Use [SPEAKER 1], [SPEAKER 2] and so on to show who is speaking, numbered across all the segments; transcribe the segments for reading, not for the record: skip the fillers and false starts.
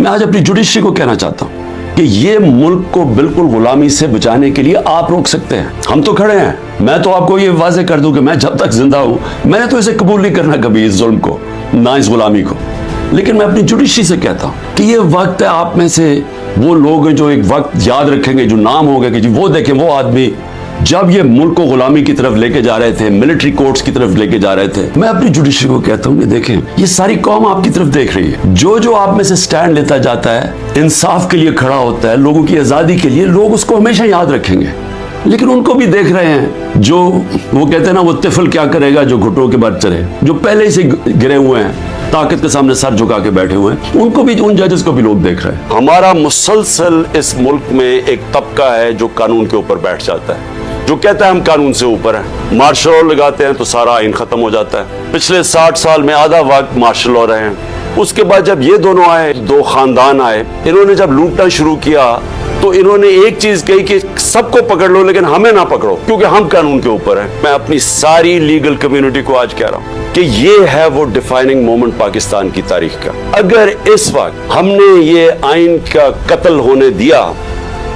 [SPEAKER 1] मैं आज अपनी जुडिशरी को कहना चाहता हूँ कि ये मुल्क को बिल्कुल गुलामी से बचाने के लिए आप रोक सकते हैं, हम तो खड़े हैं। मैं तो आपको ये वाजे कर दूं कि मैं जब तक जिंदा हूं मैंने तो इसे कबूल नहीं करना कभी, इस जुल्म को, ना इस गुलामी को। लेकिन मैं अपनी जुडिशरी से कहता हूं कि ये वक्त है, आप में से वो लोग हैं जो एक वक्त याद रखेंगे, जो नाम होगा कि जी वो देखें वो आदमी जब ये मुल्क को गुलामी की तरफ लेके जा रहे थे, मिलिट्री कोर्ट्स की तरफ लेके जा रहे थे। मैं अपनी जुडिशरी को कहता हूँ कि देखें ये सारी कौम आपकी तरफ देख रही है। जो जो आप में से स्टैंड लेता जाता है, इंसाफ के लिए खड़ा होता है, लोगों की आजादी के लिए, लोग उसको हमेशा याद रखेंगे। लेकिन उनको भी देख रहे हैं जो वो कहते हैं ना, वो तिफल क्या करेगा जो घुटनों के बाद चले, जो पहले से गिरे हुए हैं, ताकत के सामने सर झुका के बैठे हुए हैं, उनको भी, उन जजेस को भी लोग देख रहे हैं। हमारा मुसलसल इस मुल्क में एक तबका है जो कानून के ऊपर बैठ जाता है, जो कहता है हम कानून से ऊपर हैं। मार्शल लॉ लगाते हैं तो सारा आइन खत्म हो जाता है। पिछले 60 साल में आधा वक्त मार्शल लॉ रहे हैं। उसके बाद जब ये दोनों आए, दो खानदान आए, इन्होंने जब लूटना शुरू किया तो इन्होंने एक चीज कही कि सबको पकड़ लो लेकिन हमें ना पकड़ो, क्योंकि हम कानून के ऊपर हैं। मैं अपनी सारी लीगल कम्युनिटी को आज कह रहा हूं कि ये है वो डिफाइनिंग मोमेंट पाकिस्तान की तारीख का। अगर इस वक्त हमने ये आइन का कत्ल होने दिया,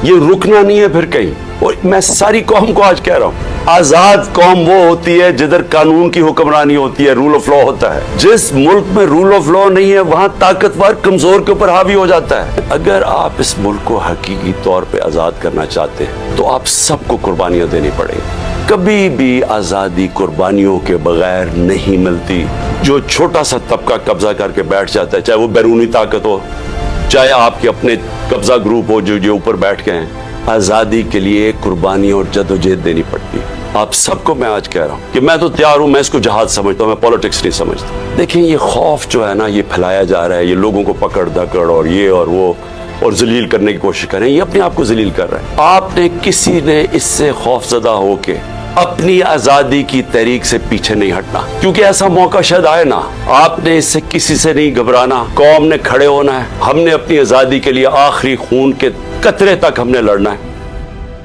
[SPEAKER 1] ये रुकना नहीं है फिर कहीं। और मैं सारी कौम को आज कह रहा हूं, आजाद कौम वो होती है जिधर कानून की हुक्मरानी होती है, रूल ऑफ लॉ होता है। जिस मुल्क में रूल ऑफ लॉ नहीं है वहां ताकतवर कमजोर के ऊपर हावी हो जाता है। अगर आप इस मुल्क को हकीकी तौर पे आजाद करना चाहते हैं तो आप सबको कुर्बानियां देनी पड़ेगी। कभी भी आजादी कुर्बानियों के बगैर नहीं मिलती। जो छोटा सा तबका कब्जा करके बैठ जाता है, चाहे वो बैरूनी ताकत हो, चाहे आपके अपने कब्जा ग्रुप हो जो ऊपर बैठ गए हैं, आजादी के लिए कुर्बानी और जदोजहद देनी पड़ती है। आप सबको मैं आज कह रहा हूं कि मैं तो तैयार हूं, मैं इसको जहाज समझता हूं, मैं पॉलिटिक्स नहीं समझता। देखिए ये खौफ जो है ना, ये फैलाया जा रहा है, ये लोगों को पकड़ धकड़ और ये और वो और जलील करने की कोशिश कर रहे हैं, ये अपने आप को जलील कर रहे हैं। आपने किसी ने इससे खौफजदा होके अपनी आजादी की तहरीक से पीछे नहीं हटना, क्योंकि ऐसा मौका शायद आए ना। आपने इससे किसी से नहीं घबराना, कौम ने खड़े होना है। हमने अपनी आजादी के लिए आखिरी खून के कतरे तक हमने लड़ना है।